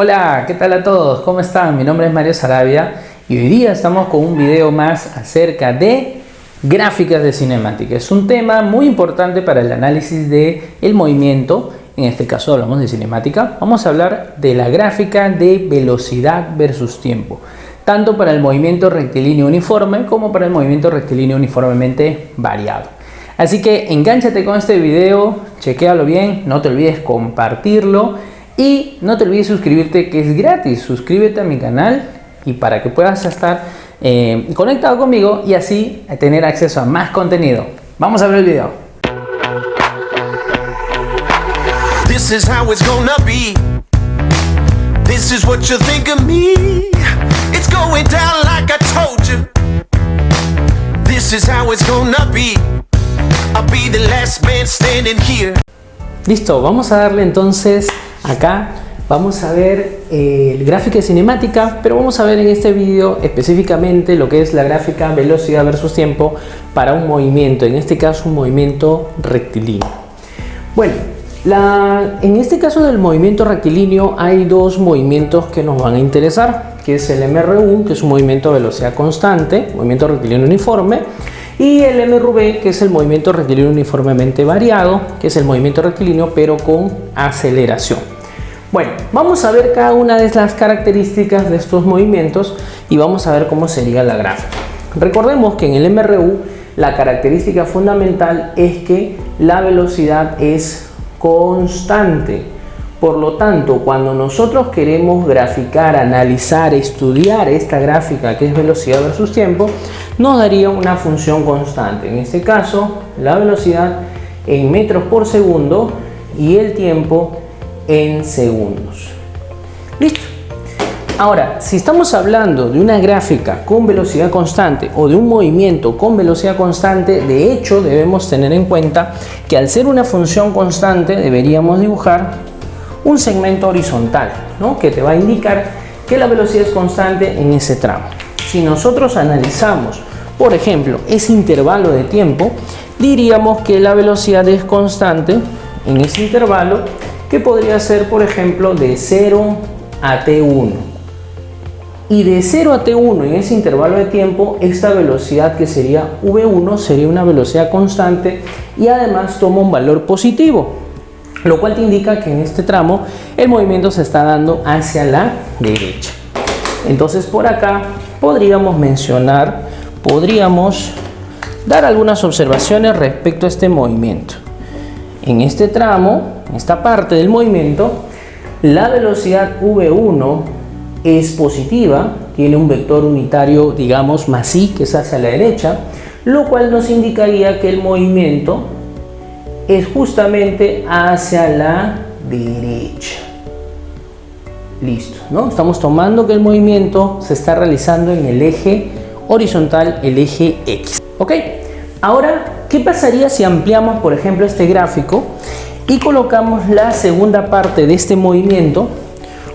Hola, ¿qué tal a todos? ¿Cómo están? Mi nombre es Mario Sarabia y hoy día estamos con un video más acerca de gráficas de cinemática. Es un tema muy importante para el análisis del movimiento. En este caso hablamos de cinemática. Vamos a hablar de la gráfica de velocidad versus tiempo, tanto para el movimiento rectilíneo uniforme como para el movimiento rectilíneo uniformemente variado. Así que engánchate con este video, chequéalo bien, no te olvides compartirlo. Y no te olvides suscribirte, que es gratis. Suscríbete a mi canal y para que puedas estar conectado conmigo y así tener acceso a más contenido. Vamos a ver el video. This is how it's gonna be. This is what you think of me. It's going down like I told you. This is how it's gonna be. I'll be the last man standing here. Listo, vamos a darle entonces acá. Vamos a ver gráfica de cinemática, pero vamos a ver en este video específicamente lo que es la gráfica velocidad versus tiempo para un movimiento, en este caso un movimiento rectilíneo. Bueno, en este caso del movimiento rectilíneo hay dos movimientos que nos van a interesar, que es el MRU, que es un movimiento de velocidad constante, movimiento rectilíneo uniforme, y el MRV, que es el movimiento rectilíneo uniformemente variado, que es el movimiento rectilíneo pero con aceleración. Bueno, vamos a ver cada una de las características de estos movimientos y vamos a ver cómo sería la gráfica. Recordemos que en el MRU la característica fundamental es que la velocidad es constante. Por lo tanto, cuando nosotros queremos graficar, analizar, estudiar esta gráfica que es velocidad versus tiempo, nos daría una función constante. En este caso, la velocidad en metros por segundo y el tiempo en segundos. Listo. Ahora, si estamos hablando de una gráfica con velocidad constante o de un movimiento con velocidad constante, de hecho debemos tener en cuenta que al ser una función constante deberíamos dibujar un segmento horizontal, ¿no? Que te va a indicar que la velocidad es constante en ese tramo. Si nosotros analizamos, por ejemplo, ese intervalo de tiempo, diríamos que la velocidad es constante en ese intervalo, que podría ser, por ejemplo, de 0 a t1. Y de 0 a t1 en ese intervalo de tiempo, esta velocidad que sería v1 sería una velocidad constante y además toma un valor positivo, lo cual te indica que en este tramo el movimiento se está dando hacia la derecha. Entonces por acá podríamos dar algunas observaciones respecto a este movimiento. En este tramo, en esta parte del movimiento, la velocidad v1 es positiva, tiene un vector unitario, digamos, más i, que es hacia la derecha, lo cual nos indicaría que el movimiento es justamente hacia la derecha. Listo, ¿no? Estamos tomando que el movimiento se está realizando en el eje horizontal, el eje X. ¿Ok? Ahora, ¿qué pasaría si ampliamos, por ejemplo, este gráfico y colocamos la segunda parte de este movimiento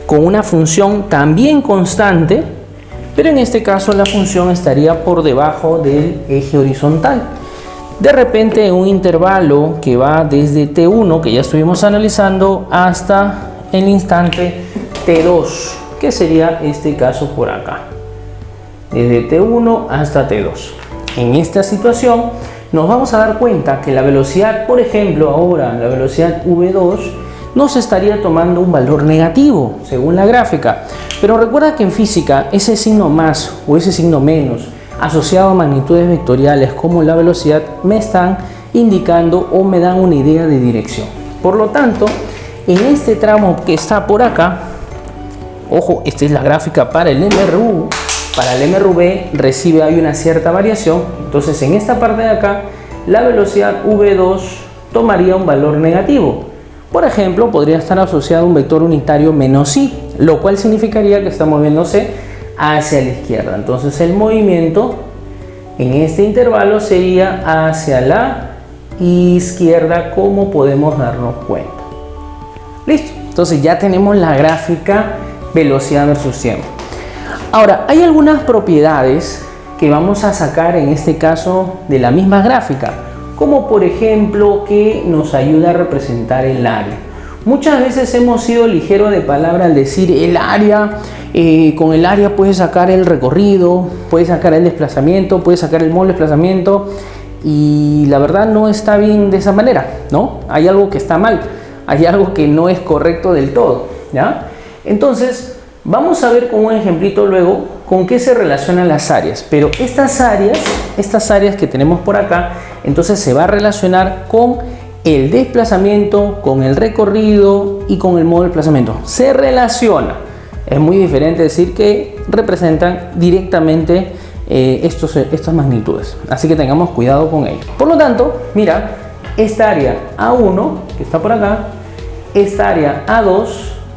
con una función también constante, pero en este caso la función estaría por debajo del eje horizontal? De repente en un intervalo que va desde T1, que ya estuvimos analizando, hasta el instante T2, que sería este caso por acá, desde T1 hasta T2. En esta situación nos vamos a dar cuenta que la velocidad, por ejemplo, ahora la velocidad V2 nos estaría tomando un valor negativo según la gráfica, pero recuerda que en física ese signo más o ese signo menos asociado a magnitudes vectoriales como la velocidad me están indicando o me dan una idea de dirección. Por lo tanto, en este tramo que está por acá, ojo, esta es la gráfica para el MRU, para el MRV hay una cierta variación. Entonces en esta parte de acá la velocidad V2 tomaría un valor negativo. Por ejemplo, podría estar asociado a un vector unitario menos i, lo cual significaría que está moviéndose hacia la izquierda. Entonces el movimiento en este intervalo sería hacia la izquierda, como podemos darnos cuenta. Listo, entonces ya tenemos la gráfica velocidad versus tiempo. Ahora, hay algunas propiedades que vamos a sacar en este caso de la misma gráfica, como por ejemplo que nos ayuda a representar el área. Muchas veces hemos sido ligeros de palabra al decir el área, con el área puedes sacar el recorrido, puedes sacar el desplazamiento, puedes sacar el módulo de desplazamiento, y la verdad no está bien de esa manera, ¿no? Hay algo que está mal, hay algo que no es correcto del todo, ¿ya? Entonces, vamos a ver con un ejemplito luego con qué se relacionan las áreas, pero estas áreas que tenemos por acá, entonces se va a relacionar con el desplazamiento, con el recorrido y con el modo de desplazamiento. Se relaciona. Es muy diferente decir que representan directamente estas magnitudes. Así que tengamos cuidado con ello. Por lo tanto, mira, esta área A1, que está por acá, esta área A2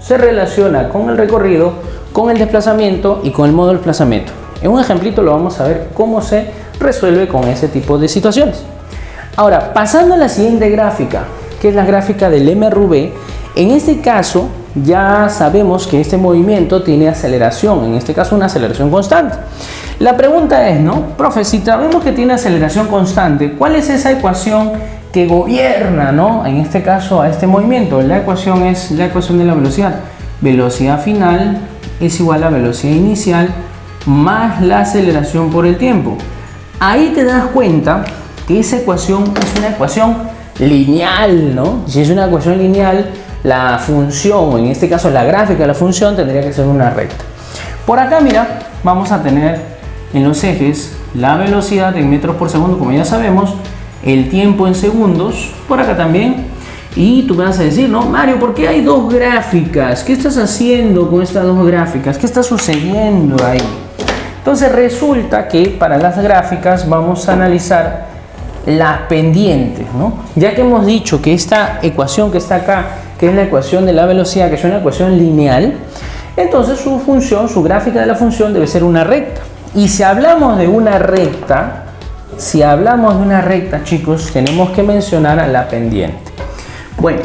se relaciona con el recorrido, con el desplazamiento y con el modo de desplazamiento. En un ejemplito lo vamos a ver cómo se resuelve con ese tipo de situaciones. Ahora, pasando a la siguiente gráfica, que es la gráfica del MRV, en este caso ya sabemos que este movimiento tiene aceleración, en este caso una aceleración constante. La pregunta es, ¿no? Profe, si sabemos que tiene aceleración constante, ¿cuál es esa ecuación que gobierna, ¿no? En este caso a este movimiento? La ecuación es la ecuación de la velocidad. Velocidad final es igual a velocidad inicial más la aceleración por el tiempo. Ahí te das cuenta que esa ecuación es una ecuación lineal, ¿no? Si es una ecuación lineal, la función, en este caso la gráfica de la función, tendría que ser una recta. Por acá, mira, vamos a tener en los ejes la velocidad en metros por segundo, como ya sabemos, el tiempo en segundos, por acá también. Y tú me vas a decir, no, Mario, ¿por qué hay dos gráficas? ¿Qué estás haciendo con estas dos gráficas? ¿Qué está sucediendo ahí? Entonces resulta que para las gráficas vamos a analizar las pendientes, ¿no? Ya que hemos dicho que esta ecuación que está acá, que es la ecuación de la velocidad, que es una ecuación lineal, entonces su función, su gráfica de la función debe ser una recta. Y si hablamos de una recta, chicos, tenemos que mencionar a la pendiente. Bueno,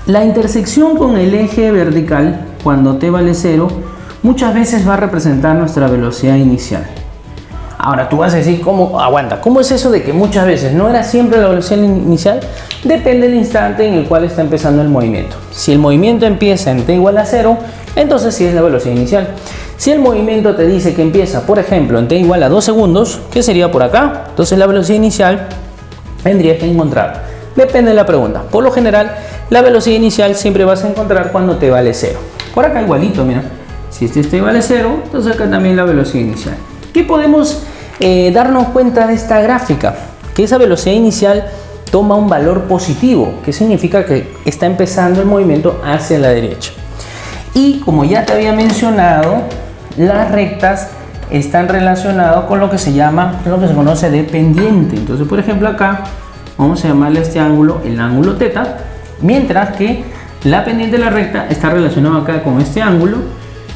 la intersección con el eje vertical, cuando t vale 0, muchas veces va a representar nuestra velocidad inicial. Ahora tú vas a decir, ¿cómo? Aguanta, ¿cómo es eso de que muchas veces no era siempre la velocidad inicial? Depende del instante en el cual está empezando el movimiento. Si el movimiento empieza en t igual a 0, entonces sí es la velocidad inicial. Si el movimiento te dice que empieza, por ejemplo, en t igual a 2 segundos, ¿qué sería por acá? Entonces la velocidad inicial tendrías que encontrar. Depende de la pregunta. Por lo general, la velocidad inicial siempre vas a encontrar cuando t vale 0. Por acá igualito, mira. Si este t vale 0, entonces acá también la velocidad inicial. ¿Qué podemos darnos cuenta de esta gráfica? Que esa velocidad inicial toma un valor positivo, que significa que está empezando el movimiento hacia la derecha. Y como ya te había mencionado, las rectas están relacionadas con lo que se llama, lo que se conoce de pendiente. Entonces, por ejemplo, acá vamos a llamarle a este ángulo el ángulo teta, mientras que la pendiente de la recta está relacionada acá con este ángulo,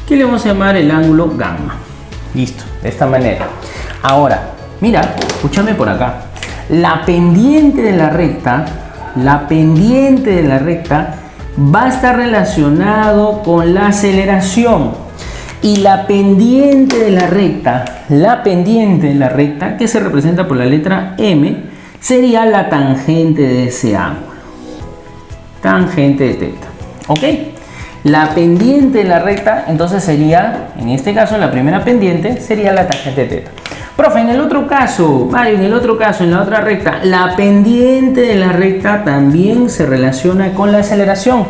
que le vamos a llamar el ángulo gamma. Listo, de esta manera. Ahora, mira, escúchame por acá. La pendiente de la recta va a estar relacionado con la aceleración. Y la pendiente de la recta, que se representa por la letra M, sería la tangente de ese ángulo. Tangente de teta. ¿Ok? La pendiente de la recta, entonces sería, en este caso, la primera pendiente sería la tangente de teta. Profe, en el otro caso, Mario, en la otra recta, la pendiente de la recta también se relaciona con la aceleración.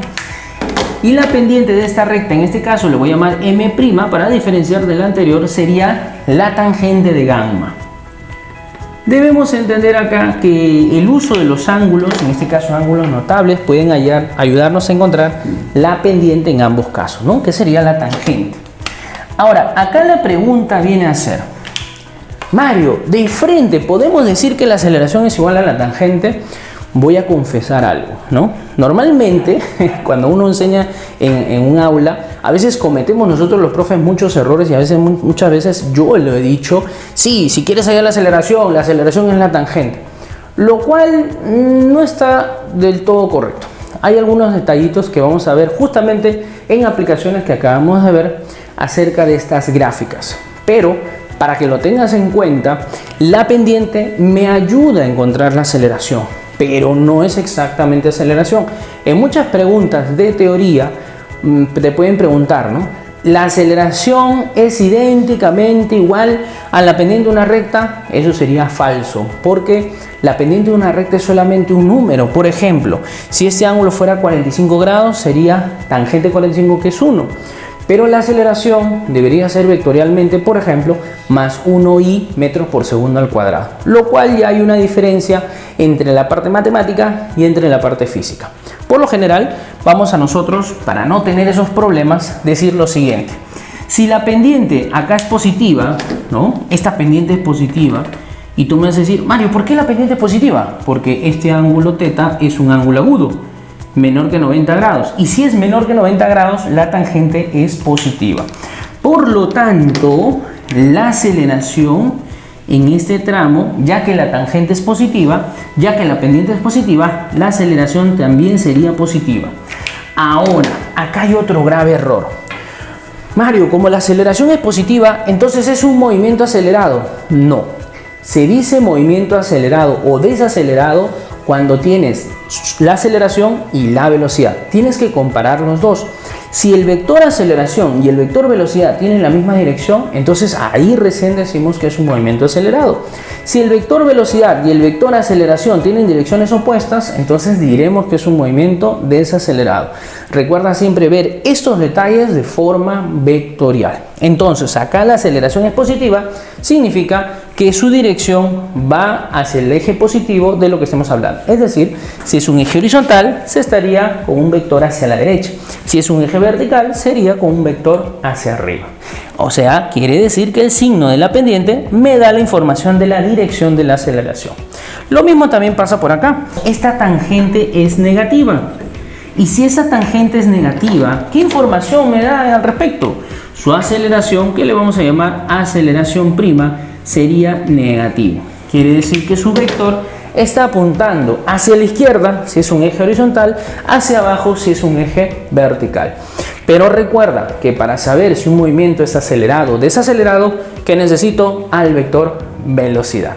Y la pendiente de esta recta, en este caso le voy a llamar M' para diferenciar de la anterior, sería la tangente de gamma. Debemos entender acá que el uso de los ángulos, en este caso ángulos notables, pueden ayudarnos a encontrar la pendiente en ambos casos, ¿no? Que sería la tangente. Ahora, acá la pregunta viene a ser, Mario, de frente, ¿podemos decir que la aceleración es igual a la tangente? Voy a confesar algo, ¿no? Normalmente, cuando uno enseña en un aula, a veces cometemos nosotros los profes muchos errores y a veces, muchas veces yo lo he dicho, sí, si quieres hallar la aceleración es la tangente, lo cual no está del todo correcto. Hay algunos detallitos que vamos a ver justamente en aplicaciones que acabamos de ver acerca de estas gráficas, pero para que lo tengas en cuenta, la pendiente me ayuda a encontrar la aceleración. pero no es exactamente aceleración. En muchas preguntas de teoría te pueden preguntar, ¿no? ¿La aceleración es idénticamente igual a la pendiente de una recta? Eso sería falso, porque la pendiente de una recta es solamente un número. Por ejemplo, si este ángulo fuera 45 grados, sería tangente 45, que es 1. Pero la aceleración debería ser vectorialmente, por ejemplo, más 1i metros por segundo al cuadrado. Lo cual ya hay una diferencia entre la parte matemática y entre la parte física. Por lo general, vamos a nosotros, para no tener esos problemas, decir lo siguiente. Si la pendiente acá es positiva, ¿no? Esta pendiente es positiva. Y tú me vas a decir, Mario, ¿por qué la pendiente es positiva? Porque este ángulo θ es un ángulo agudo, menor que 90 grados. Y si es menor que 90 grados, la tangente es positiva. Por lo tanto, la aceleración en este tramo, ya que la tangente es positiva, ya que la pendiente es positiva, la aceleración también sería positiva. Ahora, acá hay otro grave error. Mario, como la aceleración es positiva, entonces es un movimiento acelerado. No, se dice movimiento acelerado o desacelerado cuando tienes la aceleración y la velocidad. Tienes que comparar los dos. Si el vector aceleración y el vector velocidad tienen la misma dirección, entonces ahí recién decimos que es un movimiento acelerado. Si el vector velocidad y el vector aceleración tienen direcciones opuestas, entonces diremos que es un movimiento desacelerado. Recuerda siempre ver estos detalles de forma vectorial. Entonces acá la aceleración es positiva, significa que su dirección va hacia el eje positivo de lo que estamos hablando. Es decir, si es un eje horizontal, se estaría con un vector hacia la derecha. Si es un eje vertical, sería con un vector hacia arriba. O sea, quiere decir que el signo de la pendiente me da la información de la dirección de la aceleración. Lo mismo también pasa por acá. Esta tangente es negativa. Y si esa tangente es negativa, ¿qué información me da al respecto? Su aceleración, que le vamos a llamar aceleración prima, sería negativo. Quiere decir que su vector está apuntando hacia la izquierda si es un eje horizontal, hacia abajo si es un eje vertical. Pero recuerda que para saber si un movimiento es acelerado o desacelerado, ¿qué necesito? Al vector velocidad.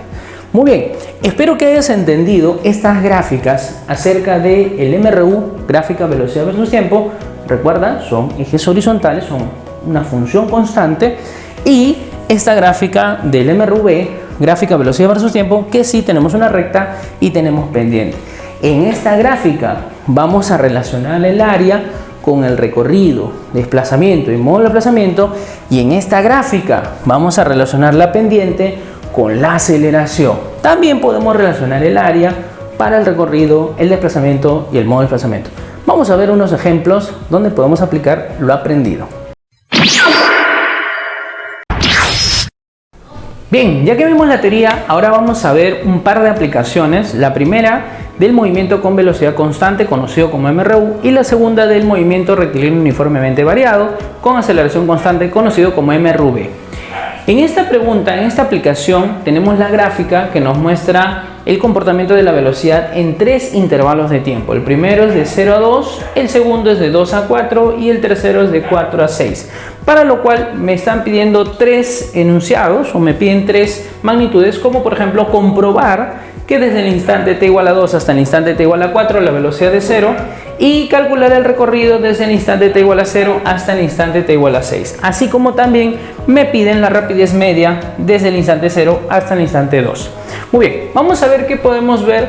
Muy bien, espero que hayas entendido estas gráficas acerca del MRU, gráfica velocidad versus tiempo. Recuerda, son ejes horizontales, son una función constante, y esta gráfica del MRV, gráfica velocidad versus tiempo, que sí tenemos una recta y tenemos pendiente. En esta gráfica vamos a relacionar el área con el recorrido, desplazamiento y modo de desplazamiento, y en esta gráfica vamos a relacionar la pendiente con la aceleración. También podemos relacionar el área para el recorrido, el desplazamiento y el modo de desplazamiento. Vamos a ver unos ejemplos donde podemos aplicar lo aprendido. Bien, ya que vimos la teoría, ahora vamos a ver un par de aplicaciones. La primera del movimiento con velocidad constante, conocido como MRU, y la segunda del movimiento rectilíneo uniformemente variado con aceleración constante, conocido como MRV. En esta pregunta, en esta aplicación, tenemos la gráfica que nos muestra el comportamiento de la velocidad en tres intervalos de tiempo. El primero es de 0 a 2, el segundo es de 2 a 4 y el tercero es de 4 a 6. Para lo cual me están pidiendo tres enunciados, o me piden tres magnitudes, como por ejemplo comprobar que desde el instante t igual a 2 hasta el instante t igual a 4 la velocidad es 0, y calcular el recorrido desde el instante t igual a 0 hasta el instante t igual a 6. Así como también me piden la rapidez media desde el instante 0 hasta el instante 2. Muy bien, vamos a ver qué podemos ver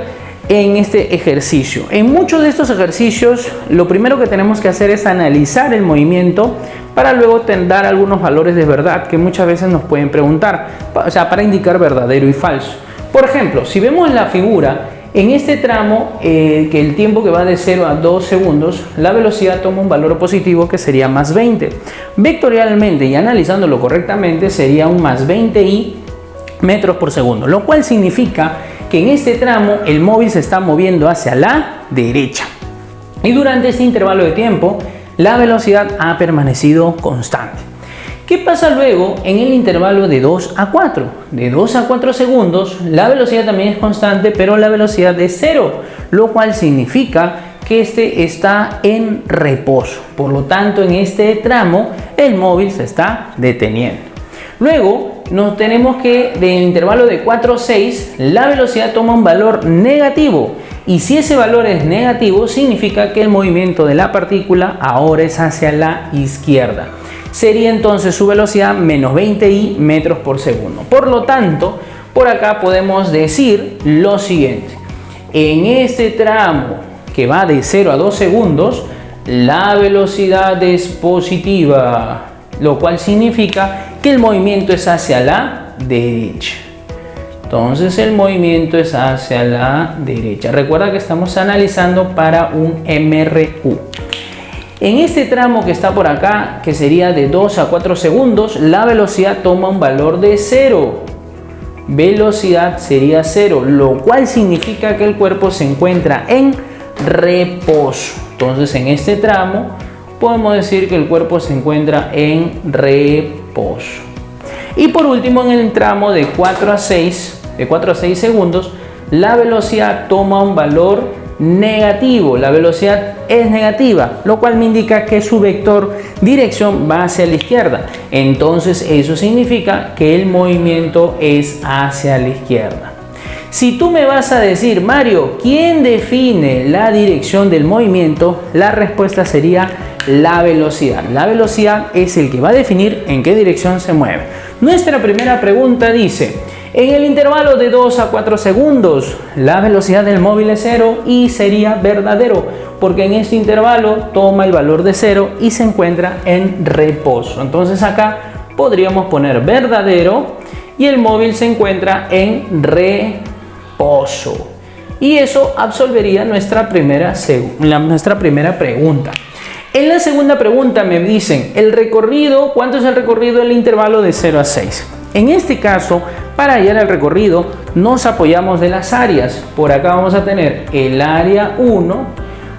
en este ejercicio. En muchos de estos ejercicios, lo primero que tenemos que hacer es analizar el movimiento para luego dar algunos valores de verdad que muchas veces nos pueden preguntar, o sea, para indicar verdadero y falso. Por ejemplo, si vemos la figura, en este tramo, que el tiempo que va de 0 a 2 segundos, la velocidad toma un valor positivo que sería más 20. Vectorialmente y analizándolo correctamente sería un más 20i metros por segundo, lo cual significa que en este tramo el móvil se está moviendo hacia la derecha. Y durante este intervalo de tiempo, la velocidad ha permanecido constante. ¿Qué pasa luego en el intervalo de 2 a 4? De 2 a 4 segundos, la velocidad también es constante, pero la velocidad es 0, lo cual significa que este está en reposo. Por lo tanto, en este tramo, el móvil se está deteniendo. Luego, nos tenemos que del intervalo de 4 a 6, la velocidad toma un valor negativo. Y si ese valor es negativo, significa que el movimiento de la partícula ahora es hacia la izquierda. Sería entonces su velocidad menos 20i metros por segundo. Por lo tanto, por acá podemos decir lo siguiente. En este tramo que va de 0 a 2 segundos, la velocidad es positiva, lo cual significa que el movimiento es hacia la derecha. Entonces el movimiento es hacia la derecha. Recuerda que estamos analizando para un MRU. En este tramo que está por acá, que sería de 2 a 4 segundos, la velocidad toma un valor de 0. Velocidad sería 0, lo cual significa que el cuerpo se encuentra en reposo. Entonces en este tramo podemos decir que el cuerpo se encuentra en reposo. Y por último, en el tramo de 4 a 6 segundos, la velocidad toma un valor negativo. La velocidad es negativa, lo cual me indica que su vector dirección va hacia la izquierda. Entonces eso significa que el movimiento es hacia la izquierda. Si tú me vas a decir, Mario, ¿quién define la dirección del movimiento? La respuesta sería la velocidad. La velocidad es el que va a definir en qué dirección se mueve. Nuestra primera pregunta dice: en el intervalo de 2 a 4 segundos, la velocidad del móvil es 0 y sería verdadero, porque en este intervalo toma el valor de 0 y se encuentra en reposo. Entonces acá podríamos poner verdadero y el móvil se encuentra en reposo. Y eso absolvería nuestra primera pregunta. En la segunda pregunta me dicen el recorrido, ¿cuánto es el recorrido del intervalo de 0 a 6? En este caso, para hallar el recorrido, nos apoyamos de las áreas. Por acá vamos a tener el área 1,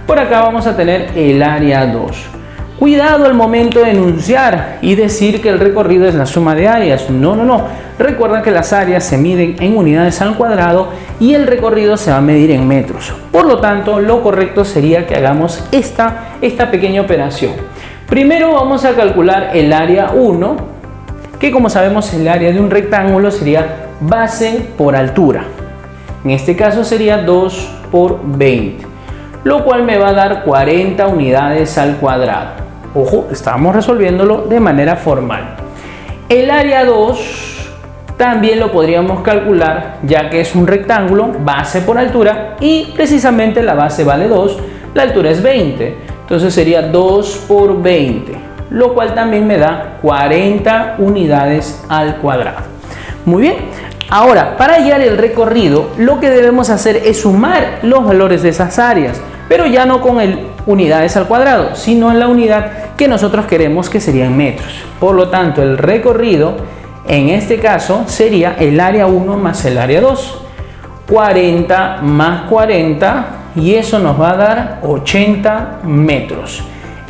por acá vamos a tener el área 2. Cuidado al momento de enunciar y decir que el recorrido es la suma de áreas. No. Recuerda que las áreas se miden en unidades al cuadrado y el recorrido se va a medir en metros. Por lo tanto, lo correcto sería que hagamos esta pequeña operación. Primero vamos a calcular el área 1, que como sabemos el área de un rectángulo sería base por altura. En este caso sería 2 por 20, lo cual me va a dar 40 unidades al cuadrado. Ojo, estamos resolviéndolo de manera formal. El área 2 también lo podríamos calcular, ya que es un rectángulo, base por altura, y precisamente la base vale 2, la altura es 20. Entonces sería 2 por 20, lo cual también me da 40 unidades al cuadrado. Muy bien, ahora para hallar el recorrido, lo que debemos hacer es sumar los valores de esas áreas, pero ya no con el unidades al cuadrado, sino en la unidad que nosotros queremos, que serían metros. Por lo tanto, el recorrido en este caso sería el área 1 más el área 2, 40 más 40, y eso nos va a dar 80 metros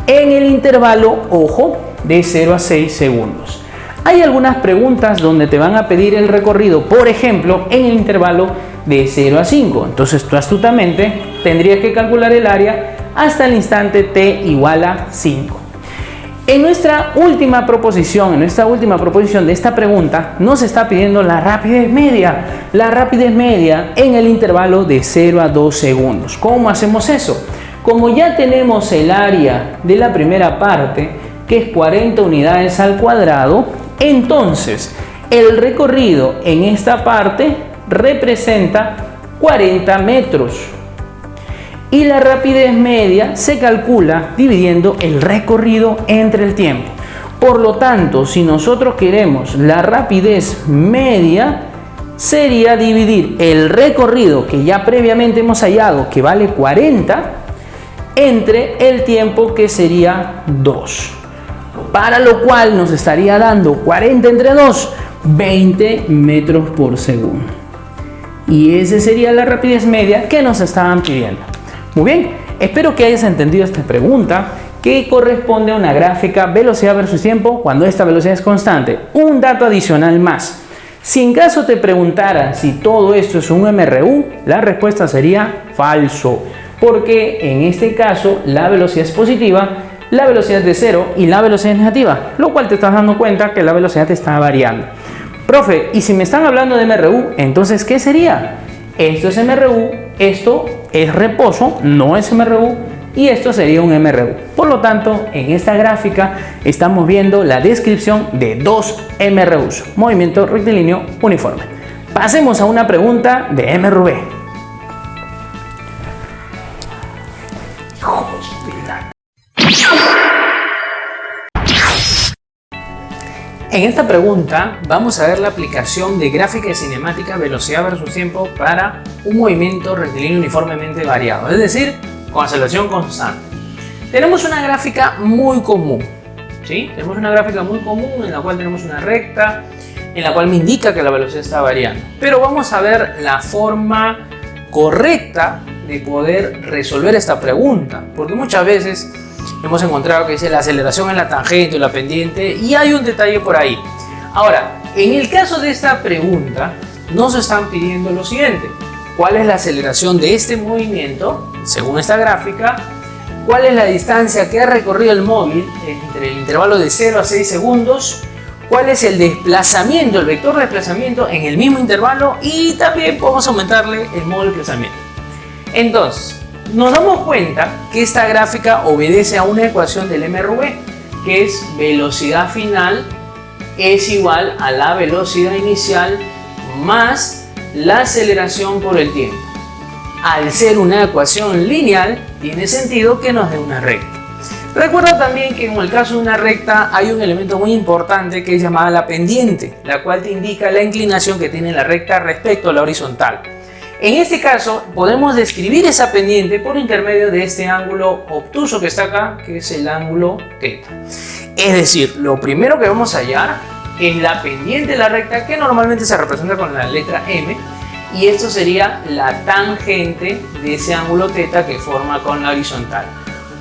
en el intervalo, ojo, de 0 a 6 segundos. Hay algunas preguntas donde te van a pedir el recorrido, por ejemplo, en el intervalo de 0 a 5. Entonces tú astutamente tendrías que calcular el área hasta el instante t igual a 5. En nuestra última proposición de esta pregunta, nos está pidiendo la rapidez media. La rapidez media en el intervalo de 0 a 2 segundos. ¿Cómo hacemos eso? Como ya tenemos el área de la primera parte, que es 40 unidades al cuadrado, entonces el recorrido en esta parte representa 40 metros. Y la rapidez media se calcula dividiendo el recorrido entre el tiempo. Por lo tanto, si nosotros queremos la rapidez media, sería dividir el recorrido que ya previamente hemos hallado, que vale 40, entre el tiempo, que sería 2. Para lo cual nos estaría dando 40 entre 2, 20 metros por segundo. Y esa sería la rapidez media que nos estaban pidiendo. Muy bien, espero que hayas entendido esta pregunta, que corresponde a una gráfica velocidad versus tiempo cuando esta velocidad es constante. Un dato adicional más: si en caso te preguntaran si todo esto es un MRU, la respuesta sería falso, porque en este caso la velocidad es positiva, la velocidad es de 0 y la velocidad es negativa, lo cual te estás dando cuenta que la velocidad te está variando. Profe, y si me están hablando de MRU, entonces ¿qué sería? Esto es MRU, esto es reposo, no es MRU, y esto sería un MRU. Por lo tanto, en esta gráfica estamos viendo la descripción de dos MRUs, movimiento rectilíneo uniforme. Pasemos a una pregunta de MRV. En esta pregunta vamos a ver la aplicación de gráfica y cinemática velocidad versus tiempo para un movimiento rectilíneo uniformemente variado, es decir, con aceleración constante. Tenemos una gráfica muy común, ¿sí? Tenemos una gráfica muy común en la cual tenemos una recta, en la cual me indica que la velocidad está variando. Pero vamos a ver la forma correcta de poder resolver esta pregunta, porque muchas veces hemos encontrado que dice la aceleración en la tangente o la pendiente y hay un detalle por ahí. Ahora, en el caso de esta pregunta nos están pidiendo lo siguiente: ¿cuál es la aceleración de este movimiento según esta gráfica? ¿Cuál es la distancia que ha recorrido el móvil entre el intervalo de 0 a 6 segundos? ¿Cuál es el desplazamiento, el vector de desplazamiento en el mismo intervalo? Y también podemos aumentarle el modo de desplazamiento. Entonces, nos damos cuenta que esta gráfica obedece a una ecuación del MRV, que es velocidad final es igual a la velocidad inicial más la aceleración por el tiempo. Al ser una ecuación lineal, tiene sentido que nos dé una recta. Recuerda también que en el caso de una recta hay un elemento muy importante que es llamada la pendiente, la cual te indica la inclinación que tiene la recta respecto a la horizontal. En este caso podemos describir esa pendiente por intermedio de este ángulo obtuso que está acá, que es el ángulo θ. Es decir, lo primero que vamos a hallar es la pendiente de la recta, que normalmente se representa con la letra M, y esto sería la tangente de ese ángulo θ que forma con la horizontal.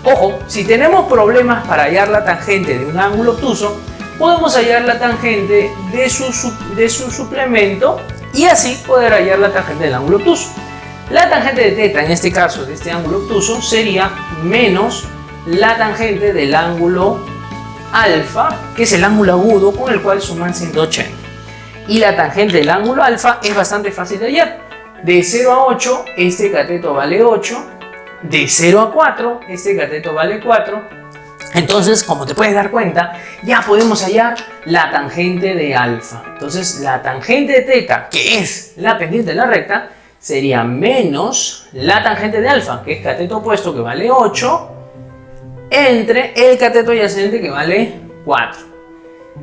Ojo, si tenemos problemas para hallar la tangente de un ángulo obtuso, podemos hallar la tangente de su suplemento y así poder hallar la tangente del ángulo obtuso. La tangente de θ, en este caso de este ángulo obtuso, sería menos la tangente del ángulo alfa, que es el ángulo agudo con el cual suman 180. Y la tangente del ángulo alfa es bastante fácil de hallar. De 0 a 8, este cateto vale 8. De 0 a 4, este cateto vale 4. Entonces, como te puedes dar cuenta, ya podemos hallar la tangente de alfa. Entonces, la tangente de θ, que es la pendiente de la recta, sería menos la tangente de alfa, que es cateto opuesto, que vale 8, entre el cateto adyacente, que vale 4,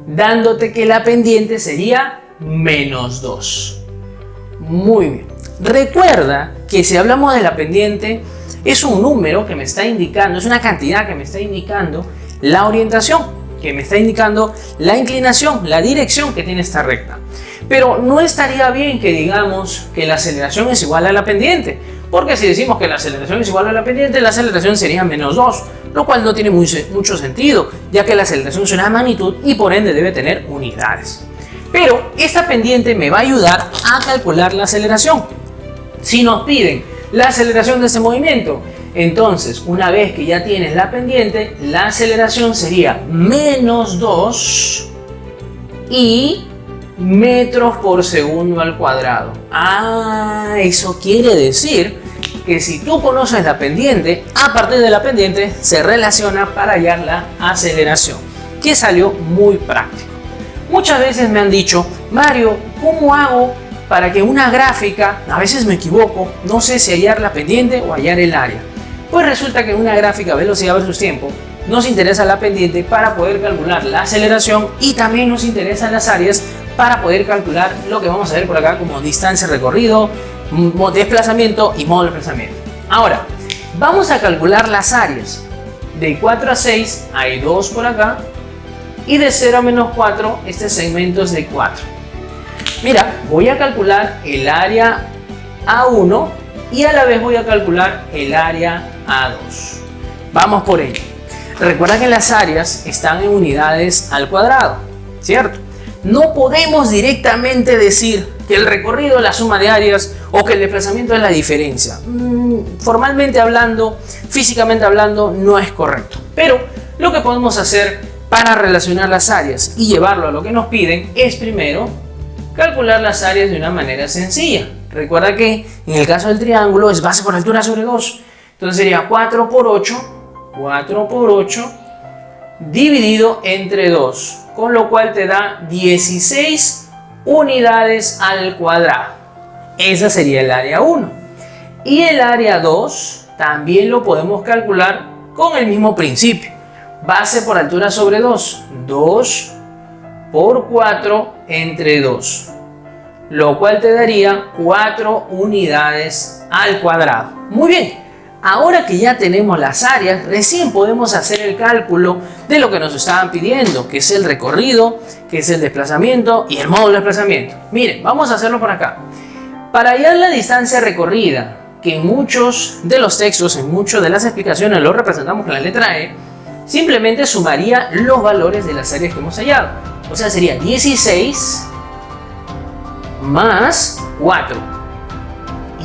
dándote que la pendiente sería menos 2. Muy bien. Recuerda que si hablamos de la pendiente, es un número que me está indicando, es una cantidad que me está indicando la orientación, que me está indicando la inclinación, la dirección que tiene esta recta. Pero no estaría bien que digamos que la aceleración es igual a la pendiente, porque si decimos que la aceleración es igual a la pendiente, la aceleración sería menos 2, lo cual no tiene mucho sentido, ya que la aceleración es una magnitud y por ende debe tener unidades. Pero esta pendiente me va a ayudar a calcular la aceleración. Si nos piden la aceleración de este movimiento, entonces una vez que ya tienes la pendiente, la aceleración sería menos 2 y metros por segundo al cuadrado. Eso quiere decir que si tú conoces la pendiente, a partir de la pendiente se relaciona para hallar la aceleración, que salió muy práctico. Muchas veces me han dicho: Mario, ¿cómo hago para que una gráfica, a veces me equivoco, no sé si hallar la pendiente o hallar el área? Pues resulta que en una gráfica velocidad versus tiempo nos interesa la pendiente para poder calcular la aceleración y también nos interesan las áreas para poder calcular lo que vamos a ver por acá como distancia recorrido, desplazamiento y modo de desplazamiento. Ahora, vamos a calcular las áreas. De 4 a 6 hay 2 por acá y de 0 a menos 4 este segmento es de 4. Mira, voy a calcular el área A1 y a la vez voy a calcular el área A2. Vamos por ello. Recuerda que las áreas están en unidades al cuadrado, ¿cierto? No podemos directamente decir que el recorrido es la suma de áreas o que el desplazamiento es la diferencia. Formalmente hablando, físicamente hablando, no es correcto. Pero lo que podemos hacer para relacionar las áreas y llevarlo a lo que nos piden es primero calcular las áreas de una manera sencilla. Recuerda que en el caso del triángulo es base por altura sobre 2. Entonces sería 4 por 8 dividido entre 2, con lo cual te da 16 unidades al cuadrado. Esa sería el área 1. Y el área 2 también lo podemos calcular con el mismo principio. Base por altura sobre 2. 2 por 4 entre 2. Lo cual te daría 4 unidades al cuadrado. Muy bien. Ahora que ya tenemos las áreas, recién podemos hacer el cálculo de lo que nos estaban pidiendo, que es el recorrido, que es el desplazamiento y el módulo de desplazamiento. Miren, vamos a hacerlo por acá. Para hallar la distancia recorrida, que en muchos de los textos, en muchas de las explicaciones lo representamos con la letra E, simplemente sumaría los valores de las áreas que hemos hallado. O sea, sería 16 más 4.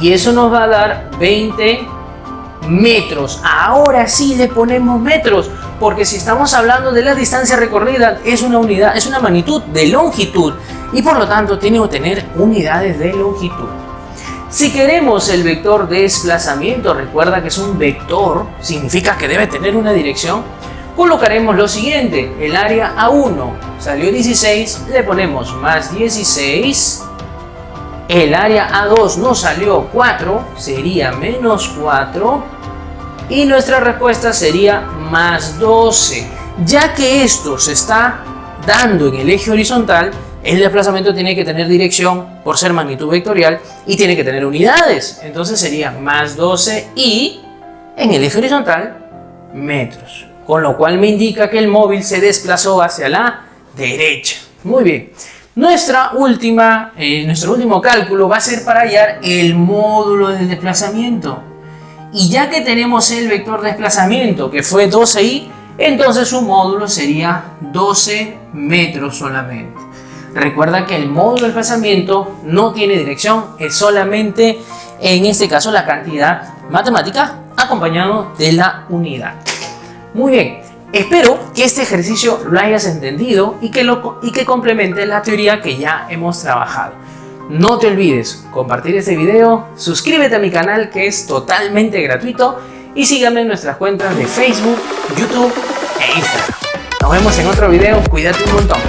Y eso nos va a dar 20 metros. Ahora sí le ponemos metros, porque si estamos hablando de la distancia recorrida es una unidad, es una magnitud de longitud y por lo tanto tiene que tener unidades de longitud. Si queremos el vector de desplazamiento, recuerda que es un vector, significa que debe tener una dirección. Colocaremos lo siguiente: el área A1 salió 16, le ponemos más 16. El área A2 nos salió 4, sería menos 4. Y nuestra respuesta sería más 12. Ya que esto se está dando en el eje horizontal, el desplazamiento tiene que tener dirección por ser magnitud vectorial y tiene que tener unidades. Entonces sería más 12 y en el eje horizontal metros. Con lo cual me indica que el móvil se desplazó hacia la derecha. Muy bien. Nuestro último cálculo va a ser para hallar el módulo del desplazamiento. Y ya que tenemos el vector de desplazamiento, que fue 12i, entonces su módulo sería 12 metros solamente. Recuerda que el módulo de desplazamiento no tiene dirección, es solamente, en este caso, la cantidad matemática acompañado de la unidad. Muy bien, espero que este ejercicio lo hayas entendido y que complemente la teoría que ya hemos trabajado. No te olvides compartir este video, suscríbete a mi canal que es totalmente gratuito y sígueme en nuestras cuentas de Facebook, YouTube e Instagram. Nos vemos en otro video, cuídate un montón.